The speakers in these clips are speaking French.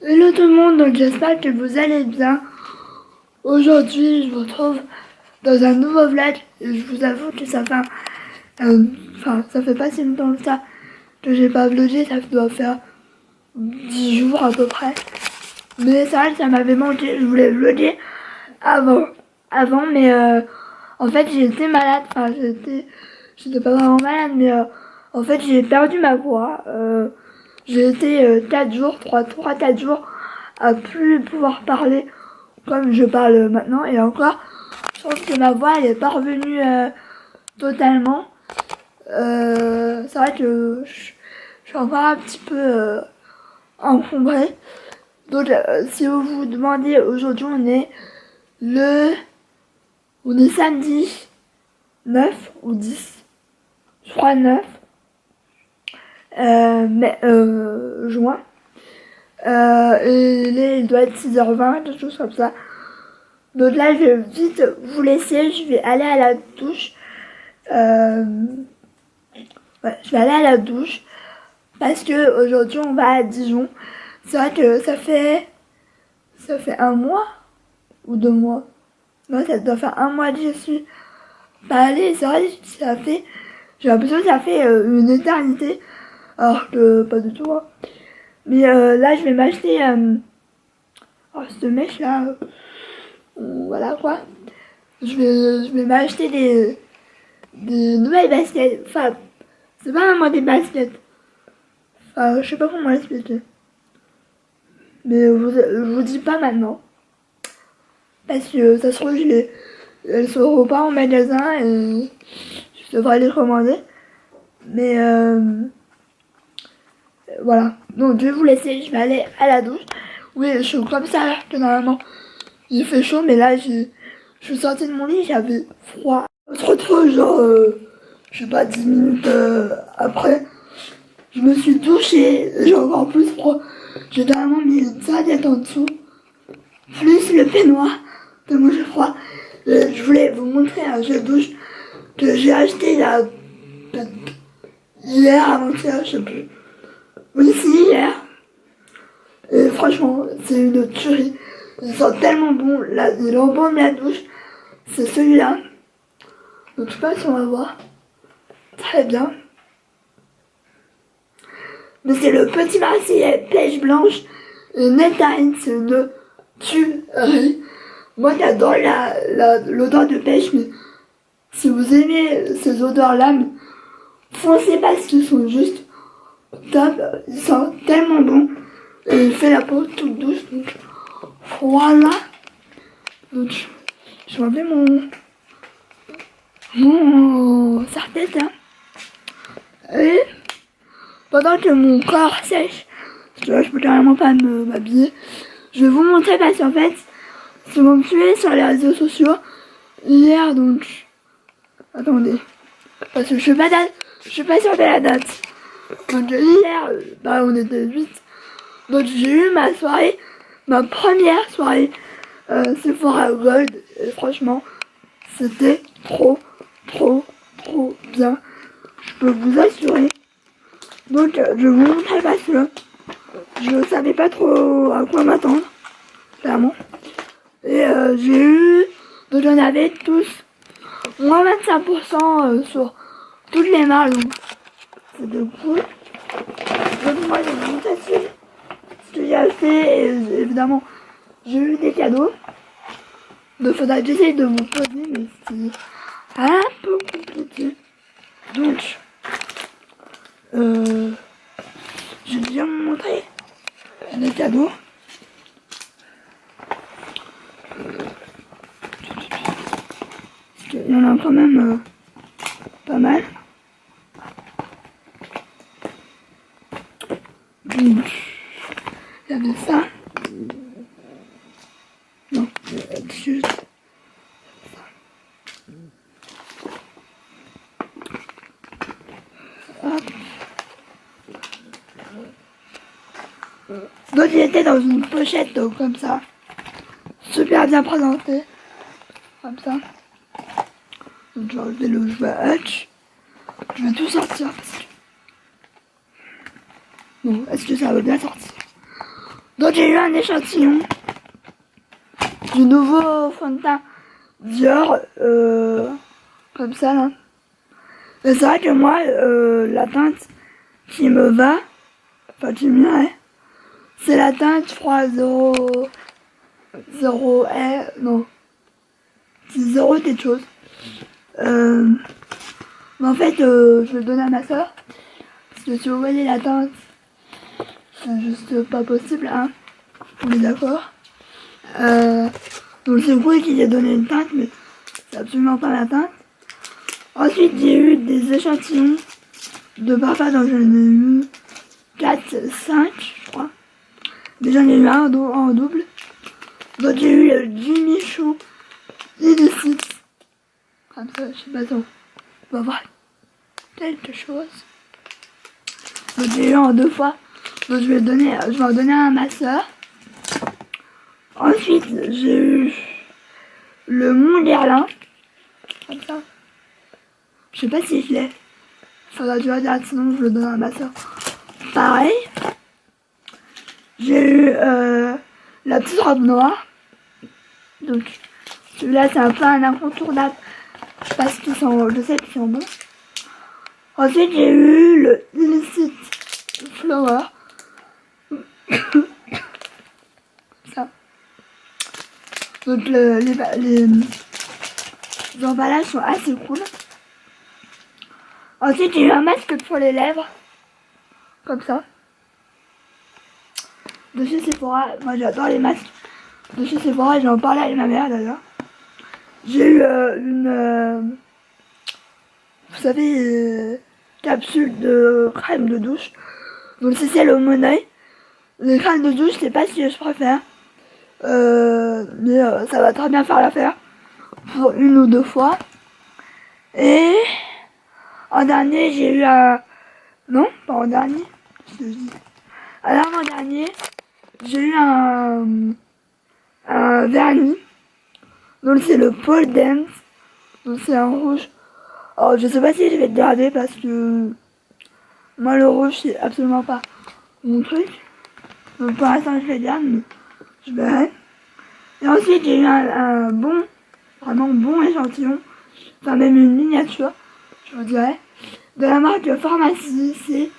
Hello tout le monde, donc j'espère que vous allez bien. Aujourd'hui, je vous retrouve dans un nouveau vlog. Et je vous avoue que ça fait pas si longtemps que ça que j'ai pas vlogué. Ça doit faire 10 jours à peu près. Mais c'est vrai que ça m'avait manqué. Je voulais vlogger avant, mais en fait j'ai été malade. J'étais pas vraiment malade, mais en fait j'ai perdu ma voix. J'ai été 4 jours, 3-4 jours à plus pouvoir parler comme je parle maintenant. Et encore, je trouve que ma voix elle est pas revenue totalement. C'est vrai que je suis encore un petit peu encombrée. Donc si vous vous demandez, aujourd'hui le on est samedi 9 ou 10, je crois 9 juin. Il doit être 6h20, quelque chose comme ça. Donc là, je vais vite vous laisser. Je vais aller à la douche. Je vais aller à la douche. Parce que aujourd'hui, on va à Dijon. C'est vrai que ça fait un mois ou 2 mois. Non, ça doit faire un mois que je suis pas allée. C'est vrai que j'ai l'impression que ça fait une éternité. Alors que pas du tout. Hein. Mais là, je vais m'acheter cette mèche là. Voilà quoi. Je vais m'acheter des nouvelles baskets. Enfin, c'est pas vraiment des baskets. Enfin, je sais pas comment l'expliquer. Mais je vous dis pas maintenant. Parce que ça se trouve, elles seront pas en magasin et je devrais les commander. Mais voilà. Donc je vais vous laisser, je vais aller à la douche. Oui, je suis comme ça que normalement il fait chaud, mais là je suis sortie de mon lit, j'avais froid. On se retrouve genre, je sais pas, 10 minutes après. Je me suis douchée, j'ai encore plus froid. J'ai carrément mis une serviette en dessous, plus le peignoir, tellement j'ai froid. Je voulais vous montrer un gel douche que j'ai acheté hier, avant-hier, je sais plus. Oui, si, hier. Et franchement, c'est une tuerie. Il sent tellement bon, il embaume la douche. C'est celui-là. Donc je sais pas si on va voir. Très bien. Mais c'est le petit Marseillais pêche blanche. Nectarine, c'est une tuerie. Moi j'adore l'odeur de pêche, mais si vous aimez ces odeurs-là, foncez parce qu'ils sont juste top. Ils sont tellement bons. Et il fait la peau toute douce. Donc voilà. Donc je vais enlever mon serre-tête là. Et pendant que mon corps sèche, parce que là je peux carrément pas m'habiller, je vais vous montrer parce qu'en fait, si vous me suivez sur les réseaux sociaux, hier donc, attendez, parce que je suis pas sûre de la date. Donc hier, on était 8, donc j'ai eu ma première soirée Sephora Gold, et franchement, c'était trop bien. Je peux vous assurer. Donc je vous montrer parce que je savais pas trop à quoi m'attendre, clairement. Et donc j'en avais tous moins 25% sur toutes les marques, donc c'était cool. Donc moi je vais vous montrer ce que j'ai acheté et évidemment j'ai eu des cadeaux. Donc faudra que j'essaye de vous poser, mais c'est un peu compliqué. Donc je vais bien vous montrer les cadeaux. Parce qu'il y en a quand même pas mal. Donc, il y avait ça. Non, juste ça. Hop. Donc il était dans une pochette comme ça. Super bien présenté. Comme ça. Donc j'ai enlevé le jouet Hutch. Je vais tout sortir parce que... Bon, est-ce que ça va bien sortir? Donc j'ai eu un échantillon du nouveau fond de teint Dior, comme ça là. Et c'est vrai que moi, la teinte qui me va, enfin qui m'irait, c'est la teinte, je crois, 0 non, c'est 0 quelque chose. Mais en fait, je vais le donner à ma soeur. Parce que si vous voyez la teinte, c'est juste pas possible, hein. On est d'accord. Donc c'est vous qui ai donné une teinte, mais c'est absolument pas la teinte. Ensuite, j'ai eu des échantillons de parfum, donc j'en ai eu 4, 5, je crois. Mais j'en ai eu un en double. Donc j'ai eu le Jimmy Choo Illicit. Comme ça, je sais pas si on va voir quelque chose. Donc j'ai eu en 2 fois. Donc je vais en donner un à ma soeur. Ensuite, j'ai eu le Mont Guerlain. Comme ça. Je sais pas si je l'ai. Faudra que je regarde, sinon je le donne à ma soeur. Pareil. J'ai eu la petite robe noire. Donc celui-là c'est un peu un incontournable. Parce qu'ils sont, je sais qu'ils sont bons. Ensuite j'ai eu le Illicit Flower. Ça. Donc les emballages sont assez cool. Ensuite j'ai eu un masque pour les lèvres. Comme ça. De chez Sephora. Moi j'adore les masques. De chez Sephora, j'en parlais avec ma mère d'ailleurs. J'ai eu une... vous savez, capsule de crème de douche. Donc c'est celle au Moneuil. Les crèmes de douche, je sais pas si je préfère. Mais ça va très bien faire l'affaire. Pour 1 ou 2 fois. Et en dernier, j'ai eu un... Non, pas en dernier. Alors en dernier, j'ai eu un vernis. Donc c'est le Pole Dance. Donc c'est un rouge. Alors je sais pas si je vais le garder parce que moi le rouge c'est absolument pas mon truc. Donc pour l'instant je le garde, mais je verrai. Et ensuite j'ai eu un bon, vraiment bon échantillon. Enfin même une miniature, je vous dirais. De la marque Pharmacie, c'est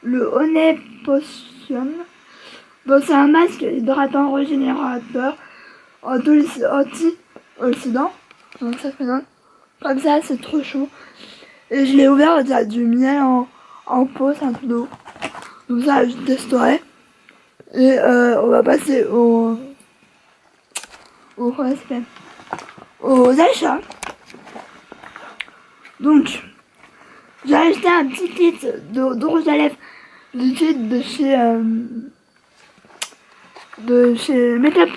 le Honey Potion. Donc c'est un masque hydratant régénérateur anti-oxydant. Donc ça se donne. Comme ça, c'est trop chaud. Et je l'ai ouvert, il y a du miel en pot, c'est un truc de ouf. Donc ça, je testerai. Et on va passer aux achats. Donc, j'ai acheté un petit kit de rouge à lèvres liquide de chez Makeup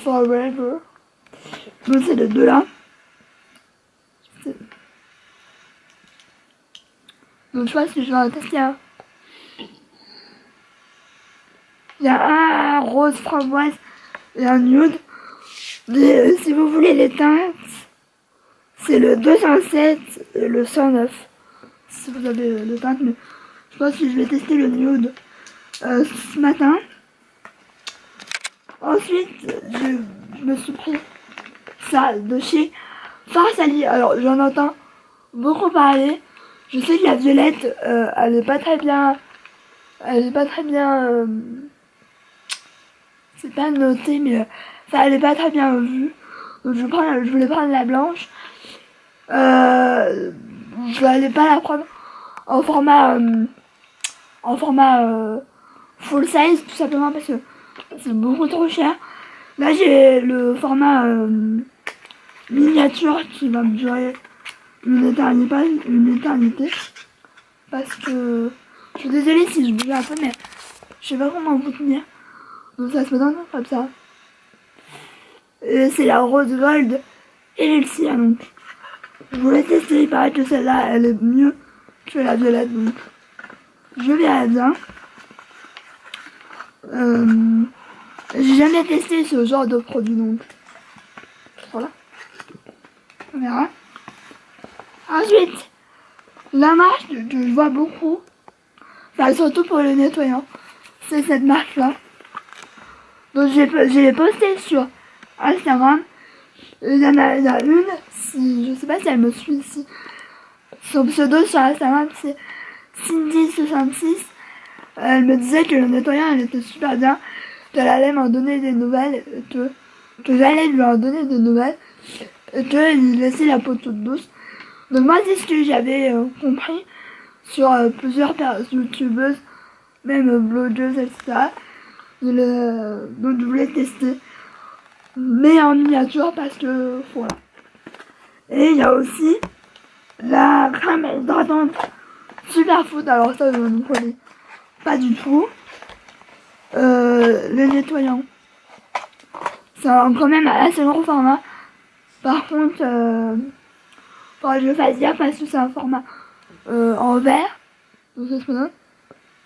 Forever. Donc c'est de 2 là. Donc je pense que je vais en tester un. Il y a un rose framboise et un nude. Mais si vous voulez les teintes, c'est le 207 et le 109. Si vous avez les teintes, mais je pense que je vais tester le nude ce matin. Ensuite, je me suis pris ça de chez Farsali. Alors j'en entends beaucoup parler. Je sais que la violette, elle est pas très bien. Elle est pas très bien. C'est pas noté, mais ça elle est pas très bien vue. Donc je voulais prendre la blanche. Je vais pas la prendre en format full size, tout simplement parce que c'est beaucoup trop cher. Là j'ai le format miniature qui va me durer une éternité. Parce que je suis désolée si je bouge un peu, mais je sais pas comment vous tenir. Donc ça se donne comme ça. Et c'est la rose gold Elixir, donc je voulais tester. Il paraît que celle-là elle est mieux que la violette, donc je verrai bien. J'ai jamais testé ce genre de produit, donc voilà, on verra. Ensuite, la marque que je vois beaucoup, enfin surtout pour le nettoyant, c'est cette marque-là. Donc j'ai posté sur Instagram. Il y en a une, si, je sais pas si elle me suit ici. Son pseudo sur Instagram c'est Cindy66. Elle me disait que le nettoyant elle était super bien, qu'elle allait m'en donner des nouvelles, que j'allais lui en donner des nouvelles, et qu'il laissait la peau toute douce. Donc moi c'est ce que j'avais compris sur plusieurs youtubeuses, même blogueuses, etc. Donc je voulais tester, mais en miniature parce que voilà. Et il y a aussi la crème hydratante super food, alors ça je ne connais pas du tout. Le nettoyant, c'est quand même assez gros format. Par contre, faudra que je fasse gaffe parce que c'est un format en verre. Donc ça se donne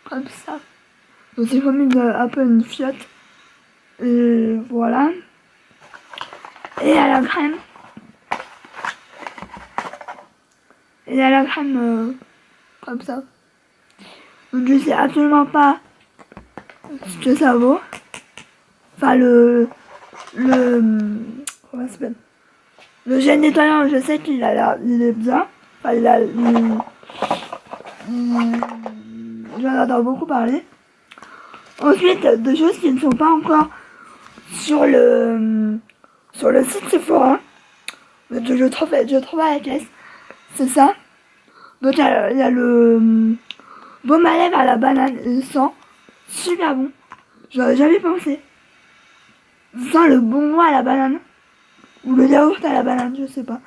comme ça. Donc c'est comme un peu une fiotte. Et voilà. Et à la crème. Et à la crème comme ça. Donc je sais absolument pas ce que ça vaut. Enfin comment ça s'appelle, le gel nettoyant, je sais qu'il est bien. Enfin j'en entends beaucoup parler. Ensuite, deux choses qui ne sont pas encore sur le site Sephora. Mais je trouve à la caisse. C'est ça. Donc il y a le baume à lèvres à la banane. Il sent super bon. J'aurais jamais pensé. Il sent le bonbon à la banane. Ou le yaourt à la banane, je sais pas.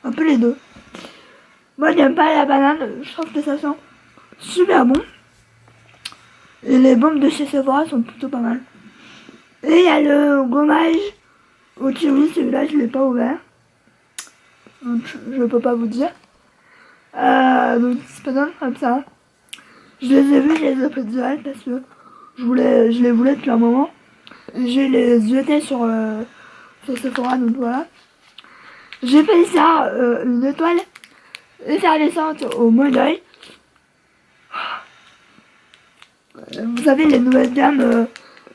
Un peu les deux. Moi j'aime pas la banane. Je trouve que ça sent super bon. Et les baumes de chez Sephora sont plutôt pas mal. Et il y a le gommage au kiwi, celui-là je l'ai pas ouvert. Donc je peux pas vous dire. Donc c'est pas comme ça. Je les ai vus, je les ai pris direct parce que je les voulais depuis un moment. Je les jetais sur Sephora, donc voilà. J'ai fait ça, une étoile effervescente au Monoi. Vous savez, les nouvelles gammes,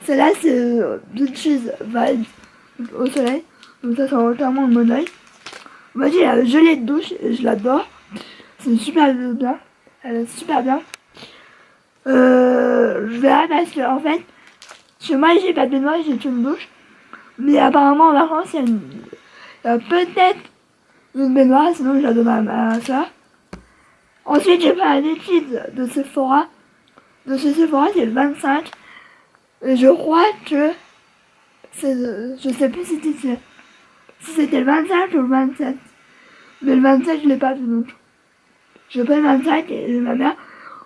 celle-là c'est Beaches Vibes au soleil. Donc ça c'est entièrement le Monoi. Moi j'ai la gelée de douche et je l'adore. C'est super bien. Elle est super bien. Je verrai parce que en fait, chez moi j'ai pas de baignoire, j'ai une douche. Mais apparemment en vacances il y a peut-être une baignoire, sinon je la donne à ma soeur. Ensuite j'ai fait un liquide de Sephora. De chez Sephora c'est le 25. Et je crois que je sais plus si c'était le 25 ou le 27. Mais le 27 je l'ai pas vu donc. Je fais le 25 et ma mère,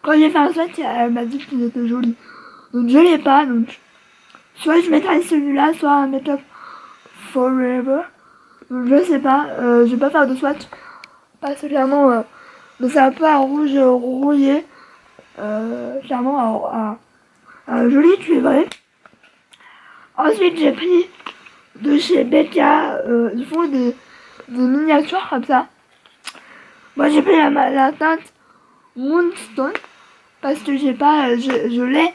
quand j'ai fait un swatch, elle m'a dit qu'il était joli. Donc je l'ai pas, donc soit je mettrai celui-là, soit un Make Up Forever. Donc je sais pas, je vais pas faire de swatch. Particulièrement, mais c'est un peu un rouge rouillé. Clairement un joli cuivré. Ensuite j'ai pris de chez Becca, ils font des miniatures comme ça. Moi j'ai pris la teinte Moonstone parce que j'ai pas, je l'ai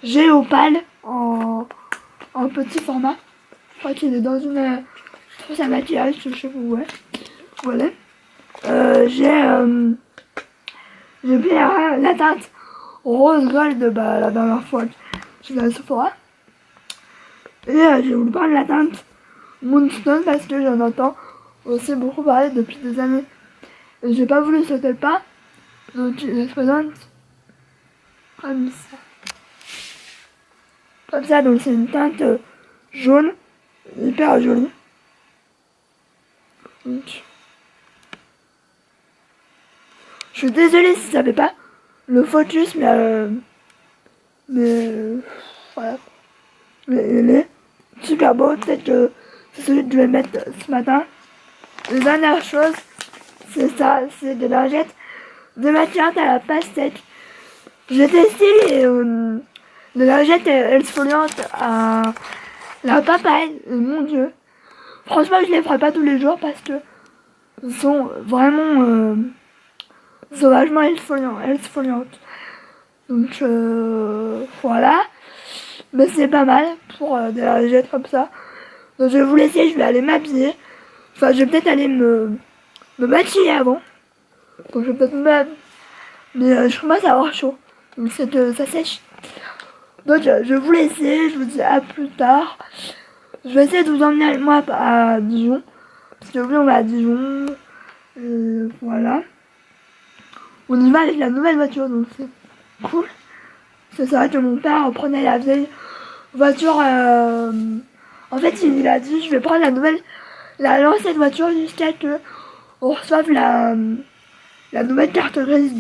Géopale en petit format. Je crois qu'il est dans une trousse à maquillage, je sais pas où est. Voilà. J'ai pris la teinte rose gold la dernière fois que je vais à Sephora. Et j'ai voulu prendre la teinte Moonstone parce que j'en entends aussi beaucoup parler depuis des années. Et j'ai pas voulu sauter le pas. Donc je les présente comme ça. Comme ça, donc c'est une teinte jaune, hyper jolie. Donc, je suis désolée si ça fait pas le focus, mais voilà. Mais il est super beau, peut-être que c'est celui que je vais mettre ce matin. La dernière chose, c'est ça, c'est des lingettes démaquillantes à la pastèque. J'ai testé les lingettes exfoliantes à la papaye, et mon dieu. Franchement, je les ferai pas tous les jours parce que ils sont vraiment sauvagement exfoliantes. Donc voilà. mais c'est pas mal pour de la légette comme ça. Donc je vais vous laisser, je vais aller m'habiller. Enfin, je vais peut-être aller me maquiller avant. Donc je vais peut-être mais je commence à avoir chaud. Donc c'est que ça sèche. Donc je vais vous laisser, je vous dis à plus tard. Je vais essayer de vous emmener avec moi à Dijon. Parce que oui, on va à Dijon. Voilà. On y va avec la nouvelle voiture, donc c'est cool. C'est vrai que mon père prenait la vieille voiture. En fait, il a dit je vais prendre l'ancienne voiture jusqu'à que on reçoive la nouvelle carte grise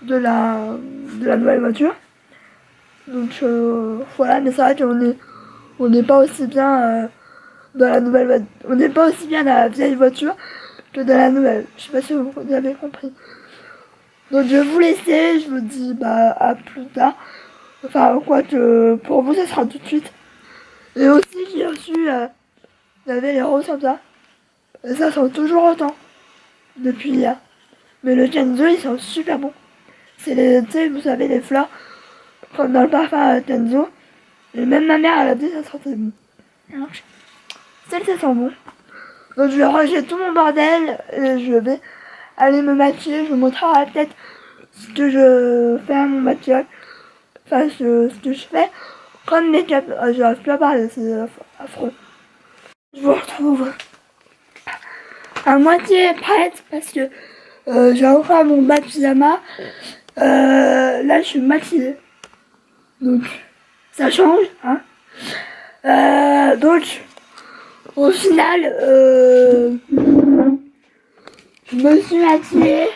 de la nouvelle voiture. Donc voilà, mais c'est vrai on n'est pas aussi bien dans la nouvelle voiture. On n'est pas aussi bien dans la vieille voiture que dans la nouvelle. Je sais pas si vous avez compris. Donc je vais vous laisser, je vous dis à plus tard. Enfin quoi que pour vous ça sera tout de suite. Et aussi j'ai reçu la vieille rose comme ça. Et ça sent toujours autant. Depuis hier. Mais le Kenzo il sent super bon. C'est tu sais, vous savez les fleurs. Comme dans le parfum Kenzo. Et même ma mère elle a dit ça sentait bon. Alors, ça sent bon. Donc je vais ranger tout mon bordel et je vais aller me maquiller. Je vous montrerai peut-être ce que je fais à mon maquillage. Enfin ce que je fais. Comme make-up. J'arrive plus à parler, c'est affreux. Je vous retrouve à moitié prête parce que j'ai encore mon bas de pyjama. Là je suis maquillée. Donc ça change. Hein. Donc au final je me suis maquillée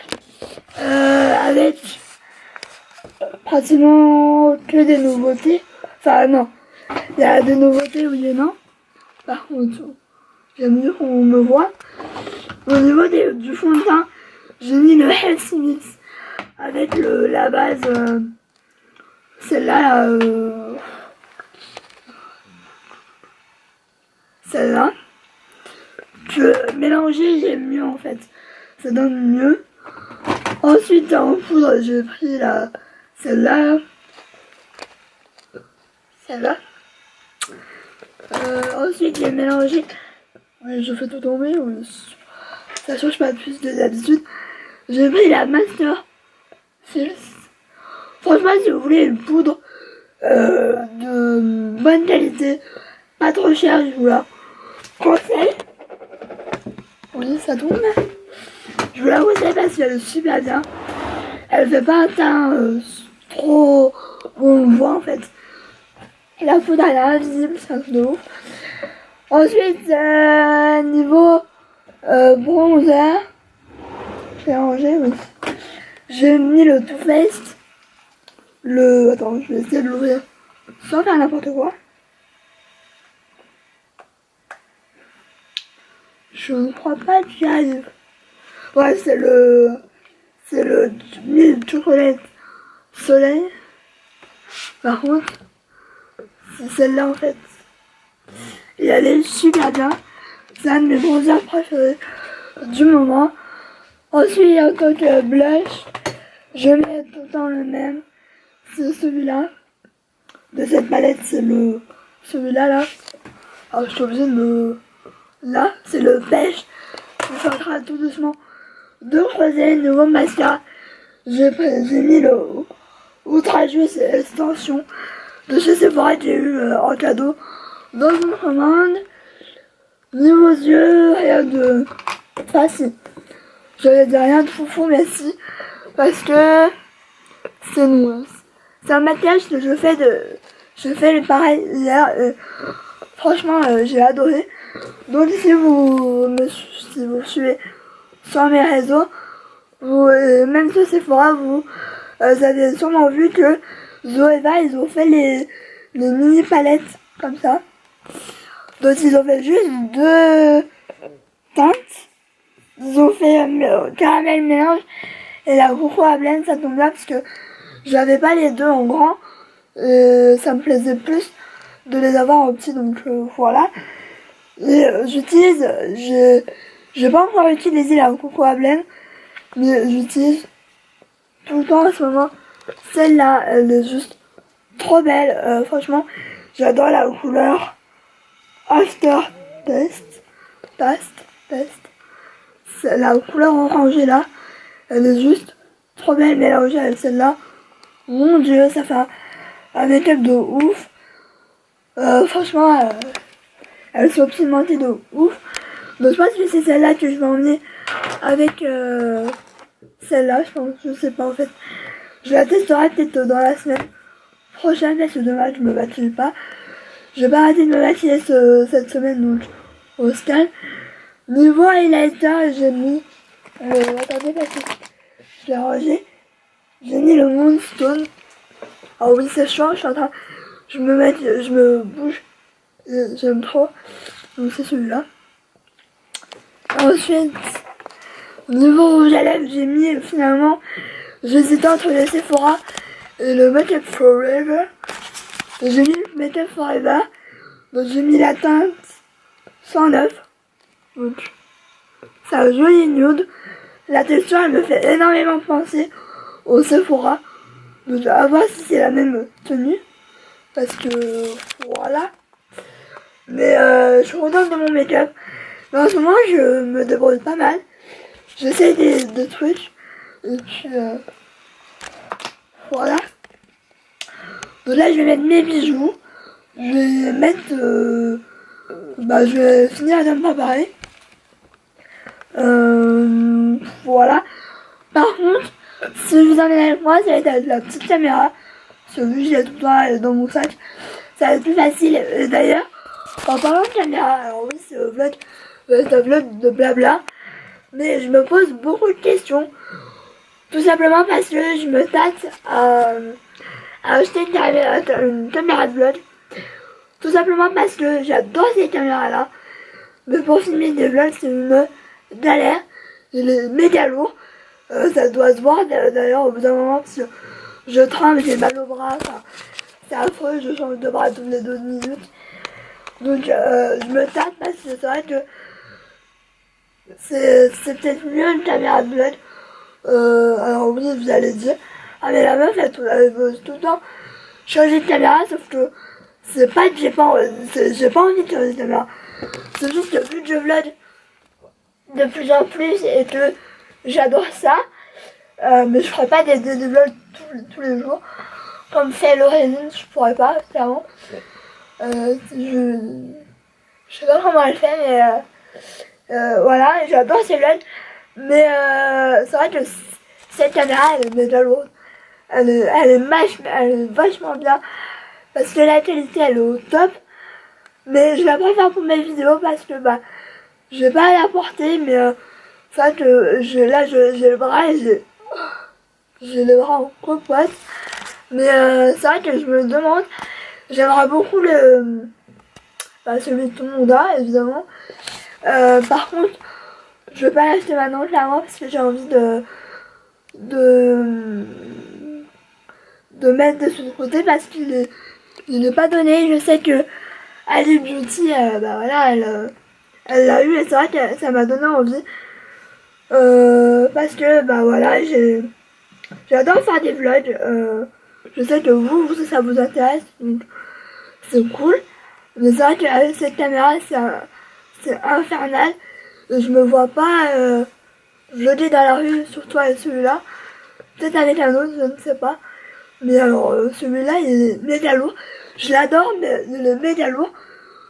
avec pratiquement que des nouveautés. Enfin non, il y a des nouveautés oui et non. Par contre, j'aime mieux qu'on me voit. Au niveau du fond de teint, j'ai mis le Healthy Mix avec la base, celle-là, celle-là. Que mélanger, j'aime mieux en fait. Ça donne mieux. Ensuite, en poudre, j'ai pris celle-là. Celle-là. Ensuite, j'ai mélangé. Ouais, je fais tout tomber. Ça change pas plus de d'habitude. J'ai pris la Master Fils. Franchement, si vous voulez une poudre de bonne qualité, pas trop chère, je vous la conseille. Oui, ça tombe. Je vous la conseille parce qu'elle est super bien. Elle fait pas un teint trop où on le voit en fait. La poudre elle est invisible, c'est un truc de ouf. Ensuite, niveau bronzer, j'ai rangé, oui. J'ai mis le Too Faced. Attends, je vais essayer de l'ouvrir sans faire n'importe quoi. Je ne crois pas que j'y arrive. Ouais, c'est le Milk Chocolate Soleil. Par contre, c'est celle-là en fait. Et elle est super bien. C'est un de mes bronzers préférés du moment. Ensuite, en tant que blush, je mets tout le temps le même. C'est celui-là. De cette palette, c'est celui-là là. Alors je suis obligée de Là, c'est le pêche. Je suis en train tout doucement de creuser le nouveau mascara. J'ai mis le outrageous extension de chez Sephora que j'ai eu en cadeau dans une commande. Niveau yeux, rien de facile. J'allais dire rien de foufou, mais si. Parce que c'est noir. C'est un maquillage que je fais le pareil hier. Franchement, j'ai adoré. Donc si vous suivez sur mes réseaux, même sur Sephora, vous avez sûrement vu que Zoeva, ils ont fait les mini palettes comme ça. Donc ils ont fait juste 2 teintes. Ils ont fait caramel mélange et la coco à blend, ça tombe bien parce que j'avais pas les deux en grand. Ça me plaisait plus de les avoir en petit, donc voilà. Et j'ai pas encore utilisé la coco à blend, mais j'utilise tout le temps en ce moment. Celle-là, elle est juste trop belle, franchement, j'adore la couleur After Test. C'est la couleur orangée là, elle est juste trop belle mélangée avec celle-là. Mon dieu, ça fait un make-up de ouf. Franchement, elles sont pigmentées de ouf. Donc je pense que c'est celle-là que je vais emmener avec celle-là, je pense, je sais pas en fait. Je la testerai peut-être dans la semaine prochaine, parce que demain je me maquille pas. Je vais pas arrêter de me maquiller cette semaine, donc on se calme. Niveau highlighter, j'ai mis... attendez, parce que je l'ai rangé. J'ai mis le Moonstone. Ah oui, c'est chiant, je suis en train... Je me bouge. J'aime trop. Donc c'est celui-là. Ensuite, niveau rouge à lèvres, j'ai mis finalement... J'hésitais entre le Sephora et le Make Up Forever. J'ai mis le Make Up Forever. Donc j'ai mis la teinte 109. Donc c'est un joli nude. La texture elle me fait énormément penser au Sephora. Donc à voir si c'est la même tenue. Parce que voilà. Mais je suis contente de mon make-up. Mais en ce moment je me débrouille pas mal. J'essaie des trucs. Et puis voilà. Donc là je vais mettre mes bijoux. Je vais mettre je vais finir de me préparer. Voilà. Par contre, si je vous emmène avec moi, ça va être avec la petite caméra. Parce que vu que j'ai tout le temps dans mon sac, ça va être plus facile. Et d'ailleurs, en parlant de caméra, alors oui, c'est un vlog de blabla. Mais je me pose beaucoup de questions. Tout simplement parce que je me tâte à acheter une caméra de vlog. Tout simplement parce que j'adore ces caméras-là. Mais pour filmer des vlogs, c'est une galère. Il est méga lourd. Ça doit se voir d'ailleurs au bout d'un moment parce que je tremble, j'ai mal au bras. Enfin, c'est affreux, je change de bras toutes les 2 minutes. Donc je me tâte parce que c'est vrai que c'est peut-être mieux une caméra de vlog. Alors oui, vous allez dire, ah mais la meuf elle veut tout le temps changer de caméra, sauf que c'est pas que j'ai pas envie de changer de caméra. C'est juste que vu que je vlog de plus en plus et que j'adore ça, mais je ferai pas des vlogs tous les jours. Comme fait Lorraine, je pourrais pas, clairement. Je sais pas comment elle fait, mais voilà, j'adore ces vlogs. Mais c'est vrai que cette caméra, elle est méga lourde. Elle est vachement bien. Parce que la qualité, elle est au top. Mais je la préfère pour mes vidéos parce que je vais pas la porter, mais c'est vrai que j'ai le bras et j'ai les bras en copote. Mais c'est vrai que je me demande, j'aimerais beaucoup celui de tout le monde a, évidemment. Par contre, je vais pas l'acheter maintenant clairement parce que j'ai envie de mettre de sous de côté parce qu'il n'est pas donné. Je sais que Ali Beauty, voilà, elle l'a eu et c'est vrai que ça m'a donné envie. Parce que voilà, j'adore faire des vlogs. Je sais que vous ça vous intéresse, donc c'est cool. Mais c'est vrai qu'avec cette caméra, c'est infernal. Je me vois pas vlogger dans la rue, surtout avec celui-là. Peut-être avec un autre, je ne sais pas. Mais alors, celui-là, il est méga lourd. Je l'adore, mais il est méga lourd.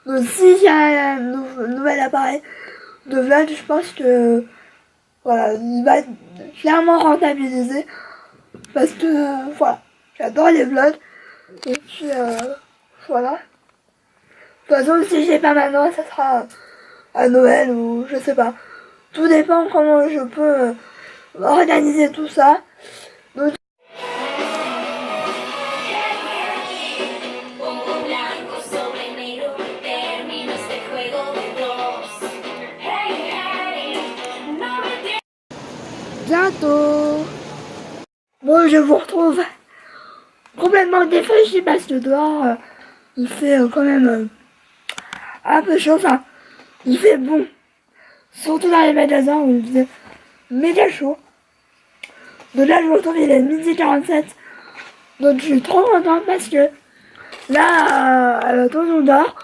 Donc si j'ai un nouvel appareil de vlog, je pense que voilà, il va être clairement rentabilisé. Parce que voilà, j'adore les vlogs. Et puis voilà. De toute façon, si j'ai pas maintenant, ça sera à Noël ou je sais pas. Tout dépend comment je peux organiser tout ça. Donc, bientôt. Bon, je vous retrouve complètement défraîchi parce que dehors, il fait quand même un peu chaud. Enfin, il fait bon. Surtout dans les magasins où il faisait méga chaud. Donc là, je vous retrouve, il est 12h47. Donc je suis trop contente parce que Là, à la Toison d'Or,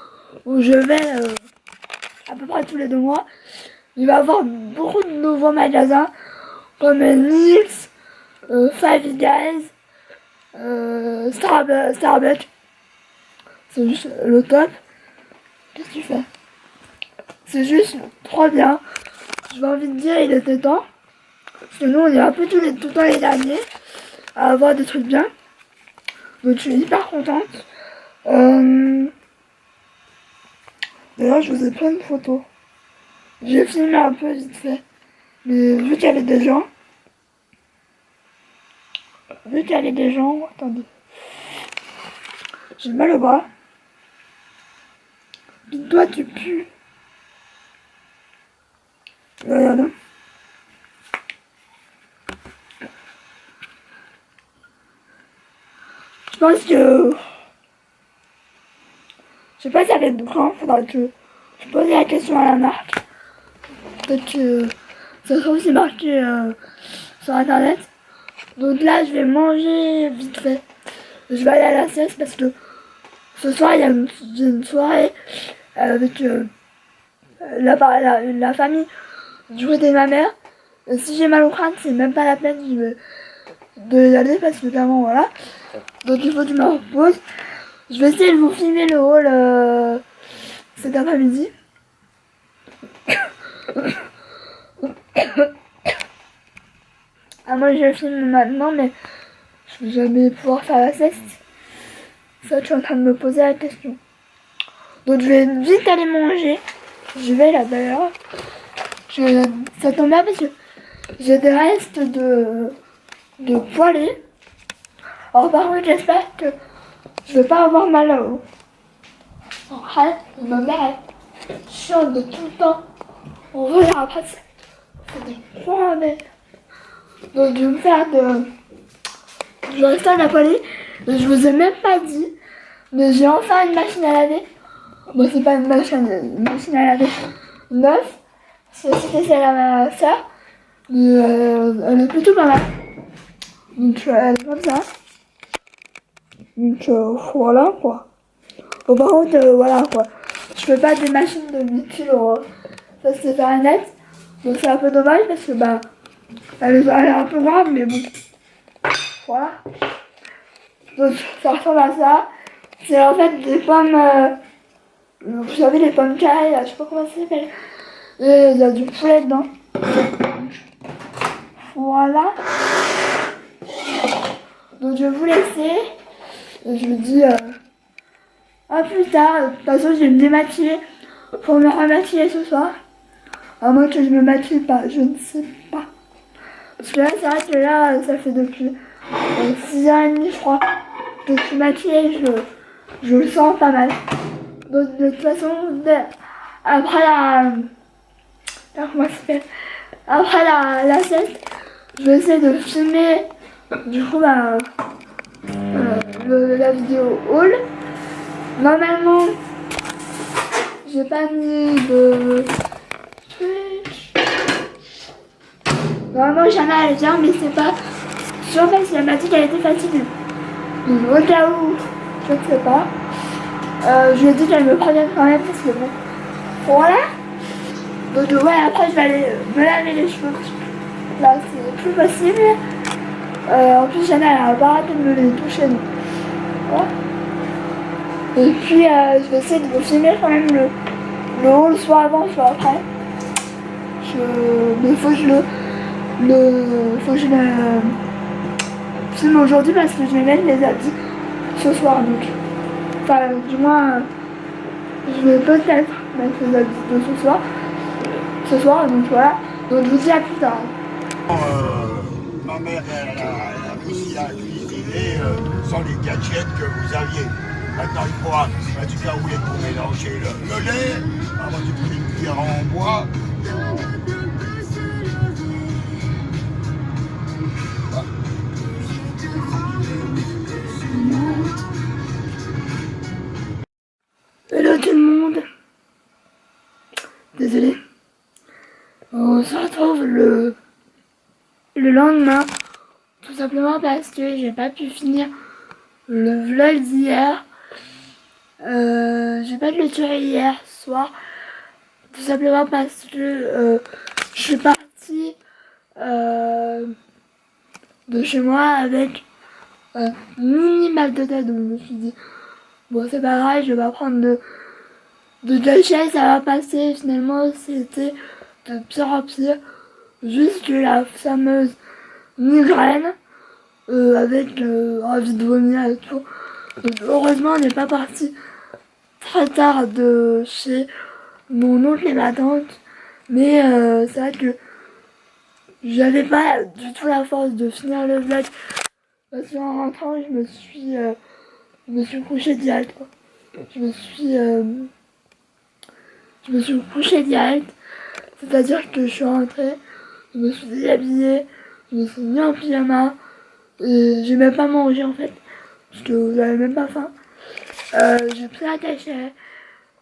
où je vais à peu près tous les 2 mois, il va y avoir beaucoup de nouveaux magasins comme Nils, Five Guys, Starbucks. C'est juste le top. Qu'est-ce que tu fais? C'est juste trop bien. J'ai envie de dire, il était temps. Parce que nous, on est un peu tout le temps les derniers à avoir des trucs bien. Donc, je suis hyper contente. D'ailleurs, je vous ai plein de photos. J'ai filmé un peu vite fait. Mais vu qu'il y avait des gens. Attendez. J'ai mal au bras. Puis toi, tu pues. Regarde. Je pense que... Je sais pas si ça va être quand, faudra que je pose la question à la marque. Peut-être que ça se trouve c'est marqué sur internet. Donc là je vais manger vite fait. Je vais aller à la sieste parce que ce soir il y a une soirée avec la famille du côté de ma mère. Et si j'ai mal au crâne, c'est même pas la peine de y aller parce que clairement voilà. Donc il faut que je me repose. Je vais essayer de vous filmer le haul cet après-midi. Ah moi je filme maintenant mais je vais jamais pouvoir faire la sieste. Ça je suis en train de me poser la question. Donc je vais vite aller manger. Je vais là d'ailleurs. Ça tombe bien parce que j'ai des restes de poêlée. Alors par contre j'espère que je vais pas avoir mal là-haut. Ma mère elle chiante de tout le temps. On regarde après c'est des problèmes. Donc je vais me faire je vais rester à la poêlée. Je vous ai même pas dit. Mais j'ai enfin une machine à laver. Bon c'est pas une machine à laver neuve. C'était celle à ma soeur. Mais elle est plutôt pas mal. Donc elle est comme ça. Donc voilà quoi. Bon par contre voilà quoi. Je fais pas des machines de 1000 kilos. Ça c'est faire net. Donc c'est un peu dommage parce que bah elle est un peu grave mais bon. Voilà. Donc ça ressemble à ça. C'est en fait des pommes. Vous savez les pommes carrées là, je sais pas comment ça s'appelle. Et il y a du poulet dedans. Voilà. Donc je vais vous laisser. Et je vous dis à plus tard. De toute façon je vais me démaquiller pour me remaquiller ce soir. À moins que je me maquille pas, je ne sais pas. Parce que là c'est vrai que là ça fait depuis 6h30 je crois. Que je suis maquillée, je le sens pas mal. Donc de toute façon, après comment ça s'appelle, après la sieste, je vais essayer de filmer du coup la vidéo haul. Normalement, j'ai pas mis de truc. Normalement, j'en ai à le dire, mais c'est pas sûr parce qu'elle m'a dit qu'elle était fatiguée. Donc au cas où, je ne sais pas. Je lui ai dit qu'elle me prenait quand même parce que bon. Voilà. Donc ouais, après je vais aller me laver les cheveux. Là c'est plus possible. En plus Jana elle a pas arrêté de me les toucher. Donc. Voilà. Et puis je vais essayer de vous filmer quand même le haul soit avant, soit après. Mais faut que je le filme aujourd'hui parce que je vais mettre les habits ce soir donc. Enfin du moins je vais peut-être mettre les habits de ce soir donc voilà. Donc je vous dis à plus tard. Ma mère elle a réussi à cuisiner sans les gadgets que vous aviez. Maintenant il pourra du caroulet pour mélanger le lait. Avant tu prends une cuillère en bois. Hello tout le monde. Désolé. On se retrouve le lendemain. Tout simplement parce que j'ai pas pu finir le vlog d'hier. J'ai pas de lecture hier soir, tout simplement parce que je suis partie de chez moi avec un mini mal de tête, donc je me suis dit bon c'est pas grave, je vais pas prendre de cachet, ça va passer. Finalement c'était de pire en pire, juste la fameuse migraine avec envie de vomir et tout. Donc, heureusement on n'est pas parti très tard de chez mon oncle et ma tante, mais c'est vrai que j'avais pas du tout la force de finir le vlog parce qu'en rentrant je me suis couchée direct quoi. Je me suis couchée direct, c'est-à-dire que je suis rentrée, je me suis déshabillée, je me suis mis en pyjama et j'ai même pas mangé en fait parce que j'avais même pas faim. J'ai pris un cachet,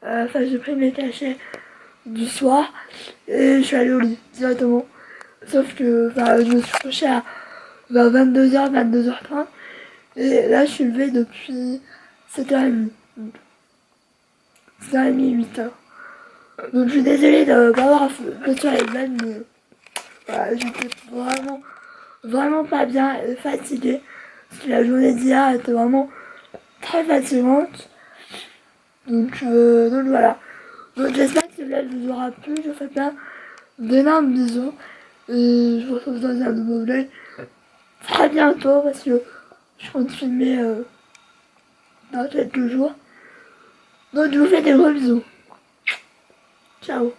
j'ai pris mes cachets du soir et je suis allée au lit directement. Sauf que je me suis couchée à vers 22h, 22h30 et là je suis levée depuis 7h30. 7h30, 8h. Donc je suis désolée de pas avoir fait sur les blagues, mais voilà, j'étais vraiment pas bien et fatiguée. Parce que la journée d'hier était vraiment très fatigante. Donc voilà. Donc j'espère que ce vlog vous aura plu. Je vous fais plein d'énormes bisous. Et je vous retrouve dans un nouveau vlog très bientôt parce que je compte filmer dans quelques jours. Donc je vous fais des gros bisous. Ciao.